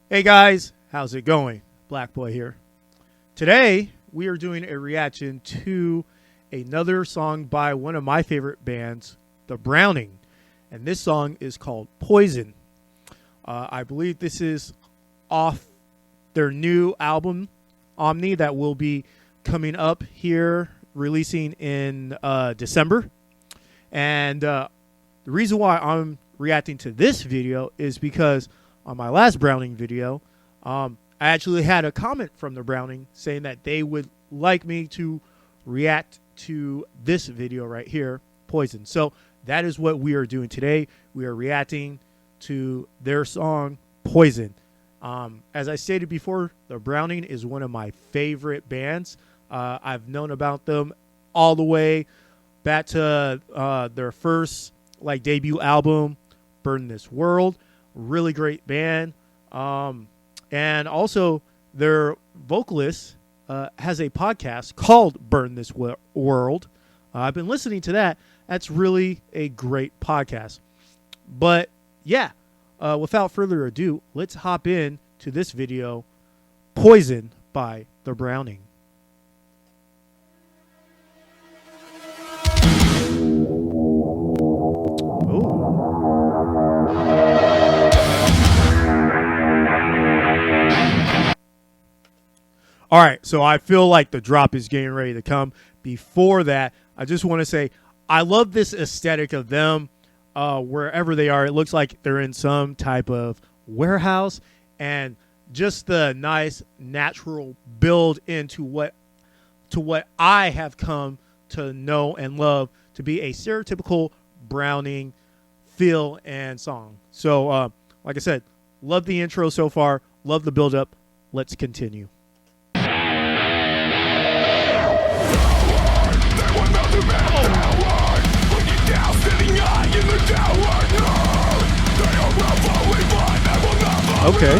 Hey guys, how's it going? Black Boy here. Today we are doing a reaction to another song by one of my favorite bands, The Browning, and this song is called Poison. I believe this is off their new album, Omni, that will be coming up here, releasing in December. And the reason why I'm reacting to this video is because on my last Browning video, I actually had a comment from the Browning saying that they would like me to react to this video right here, Poison. So that is what we are doing today. We are reacting to their song, Poison. As I stated before, the Browning is one of my favorite bands. I've known about them all the way back to their first debut album, Burn This World. Really great band. And also their vocalist has a podcast called Burn This World. I've been listening to that. That's really a great podcast. But yeah, without further ado, let's hop in to this video, Poison by The Browning. All right, so I feel like the drop is getting ready to come. Before that, I just want to say I love this aesthetic of them wherever they are. It looks like they're in some type of warehouse, and just the nice natural build into what I have come to know and love to be a stereotypical Browning feel and song. So like I said, love the intro so far, love the build up. Let's continue. Okay.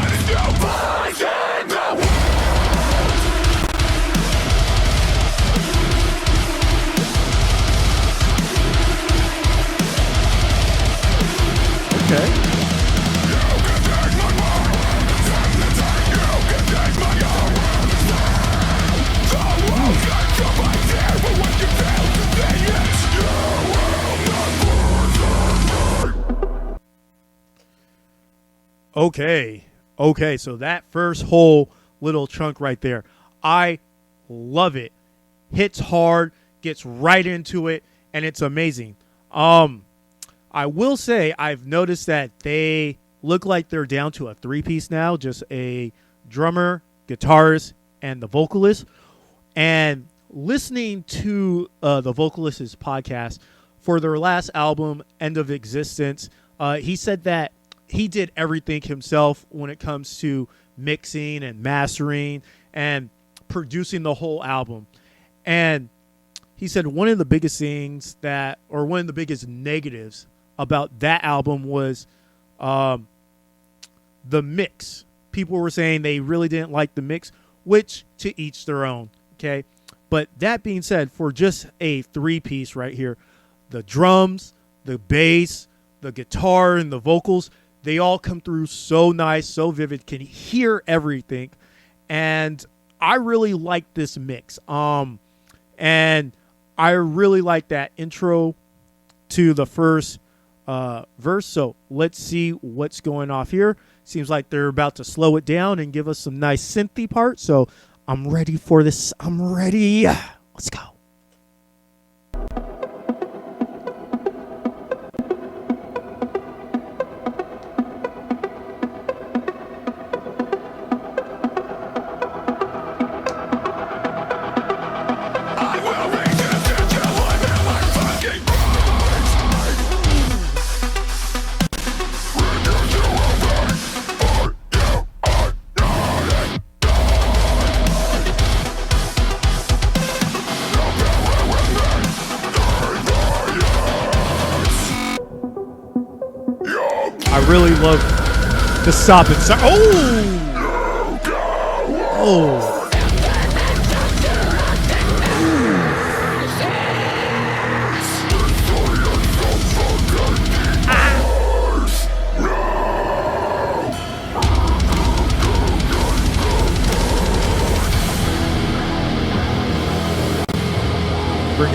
Okay. Okay, so that first whole little chunk right there, I love it. Hits hard, gets right into it, and it's amazing. I will say I've noticed that they look like they're down to a three-piece now, just a drummer, guitarist, and the vocalist. And listening to the vocalist's podcast for their last album, End of Existence, he said that he did everything himself when it comes to mixing and mastering and producing the whole album. And he said one of the biggest things one of the biggest negatives about that album was the mix. People were saying they really didn't like the mix, which to each their own, okay? But that being said, for just a three-piece right here, the drums, the bass, the guitar, and the vocals, they all come through so nice, so vivid, can hear everything. And I really like this mix. And I really like that intro to the first verse. So let's see what's going off here. Seems like they're about to slow it down and give us some nice synthy parts. So I'm ready for this. I'm ready. Let's go. I really love the stop and start. Oh!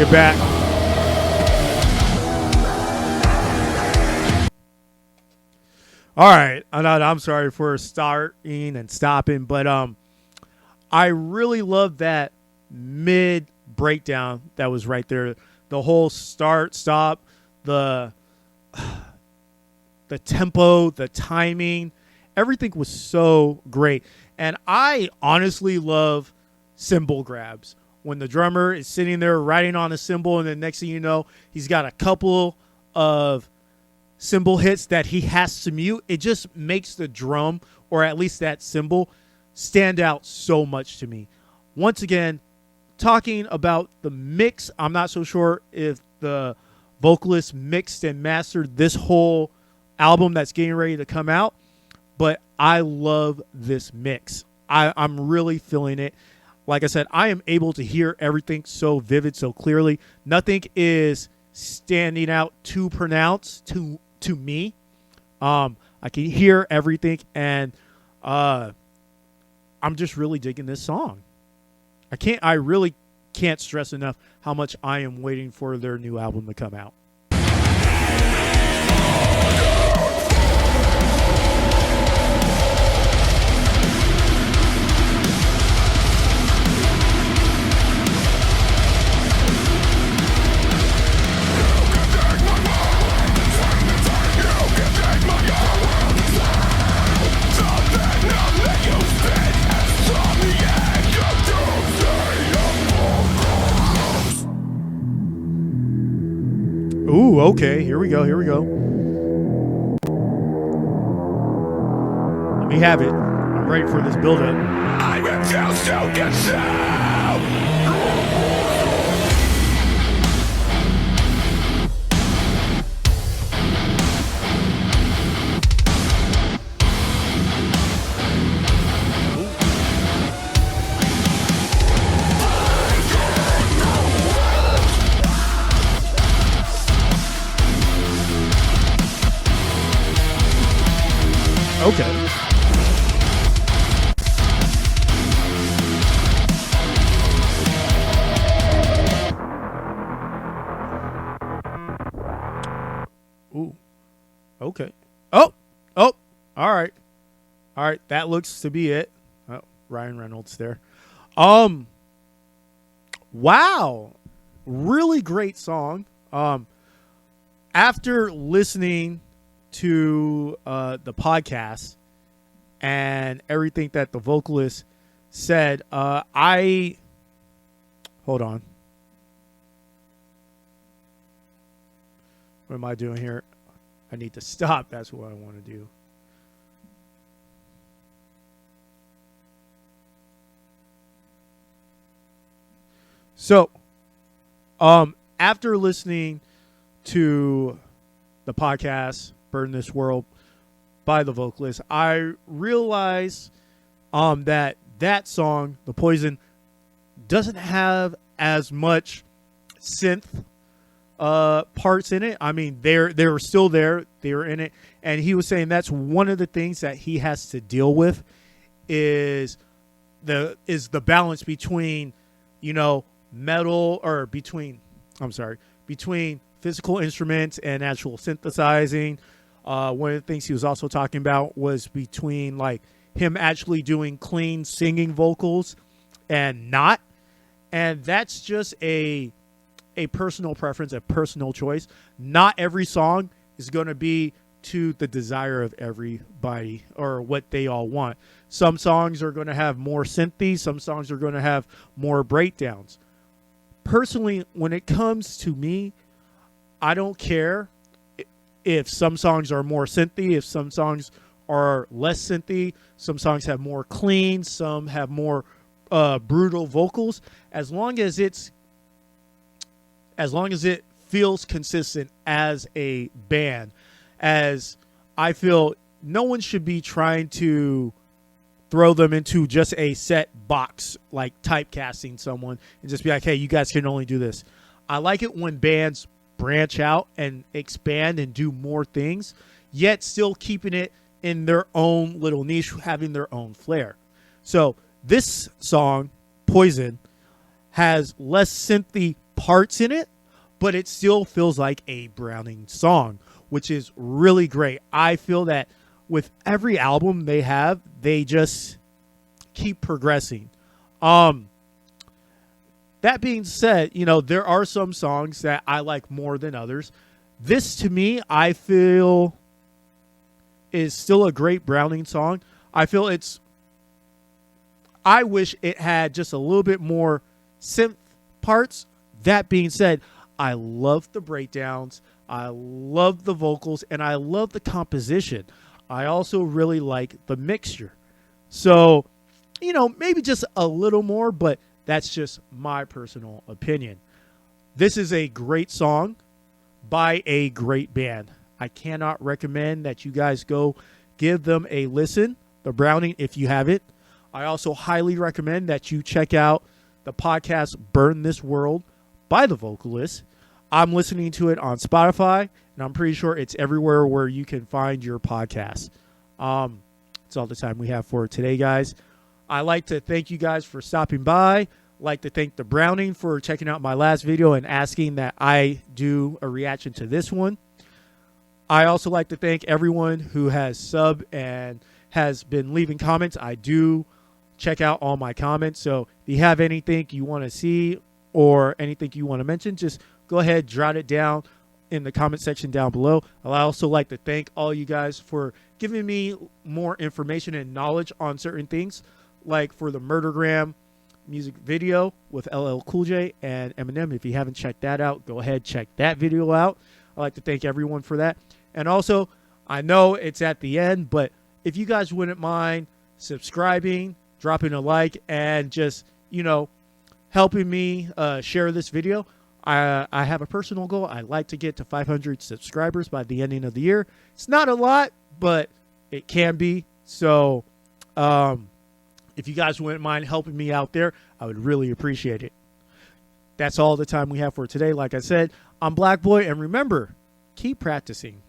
Get back. All right. I'm sorry for starting and stopping, but I really love that mid breakdown that was right there. The whole start, stop, the tempo, the timing, everything was so great. And I honestly love cymbal grabs. When the drummer is sitting there writing on a cymbal, and then next thing you know, he's got a couple of cymbal hits that he has to mute. It just makes the drum, or at least that cymbal, stand out so much to me. Once again, talking about the mix, I'm not so sure if the vocalist mixed and mastered this whole album that's getting ready to come out, but I love this mix. I'm really feeling it. Like I said, I am able to hear everything so vivid, so clearly. Nothing is standing out too pronounced to me. I can hear everything, and I'm just really digging this song. I really can't stress enough how much I am waiting for their new album to come out. Ooh, okay. Here we go. Let me have it. I'm ready for this build-up. I refuse to get down. Okay. Ooh. Okay. Oh. All right. That looks to be it. Oh, Ryan Reynolds there. Wow. Really great song. After listening to the podcast and everything that the vocalist said, hold on. What am I doing here? I need to stop. That's what I want to do. So, after listening to the podcast Burn This World by the vocalist, I realized that song, The Poison, doesn't have as much synth parts in it. I mean, they were still there. They were in it. And he was saying that's one of the things that he has to deal with is the balance between, metal, or between physical instruments and actual synthesizing. One of the things he was also talking about was between like him actually doing clean singing vocals and not. And that's just a personal preference, a personal choice. Not every song is going to be to the desire of everybody or what they all want. Some songs are going to have more synthy. Some songs are going to have more breakdowns. Personally, when it comes to me, I don't care if some songs are more synthy, if some songs are less synthy, some songs have more clean, some have more brutal vocals. As long as it feels consistent as a band, as I feel no one should be trying to throw them into just a set box, like typecasting someone and just be like, hey, you guys can only do this. I like it when bands branch out and expand and do more things, yet still keeping it in their own little niche, having their own flair. So this song, Poison, has less synthy parts in it, but it still feels like a Browning song, which is really great. I feel that with every album they have, they just keep progressing. That being said, there are some songs that I like more than others. This, to me, I feel is still a great Browning song. I wish it had just a little bit more synth parts. That being said, I love the breakdowns, I love the vocals, and I love the composition. I also really like the mixture. So, maybe just a little more, but that's just my personal opinion. This is a great song by a great band. I cannot recommend that you guys go give them a listen, the Browning, if you haven't. I also highly recommend that you check out the podcast Burn This World by the vocalist. I'm listening to it on Spotify, and I'm pretty sure it's everywhere where you can find your podcast. That's all the time we have for today, guys. I'd like to thank you guys for stopping by. I'd like to thank the Browning for checking out my last video and asking that I do a reaction to this one. I also like to thank everyone who has subbed and has been leaving comments. I do check out all my comments. So if you have anything you want to see or anything you want to mention, just go ahead, jot it down in the comment section down below. I also like to thank all you guys for giving me more information and knowledge on certain things, like for the Murdergram music video with LL Cool J and Eminem. If you haven't checked that out, go ahead, check that video out. I'd like to thank everyone for that. And also, I know it's at the end, but if you guys wouldn't mind subscribing, dropping a like, and just, helping me share this video. I have a personal goal. I'd like to get to 500 subscribers by the ending of the year. It's not a lot, but it can be. So if you guys wouldn't mind helping me out there, I would really appreciate it. That's all the time we have for today. Like I said, I'm Black Boy, and remember, keep practicing.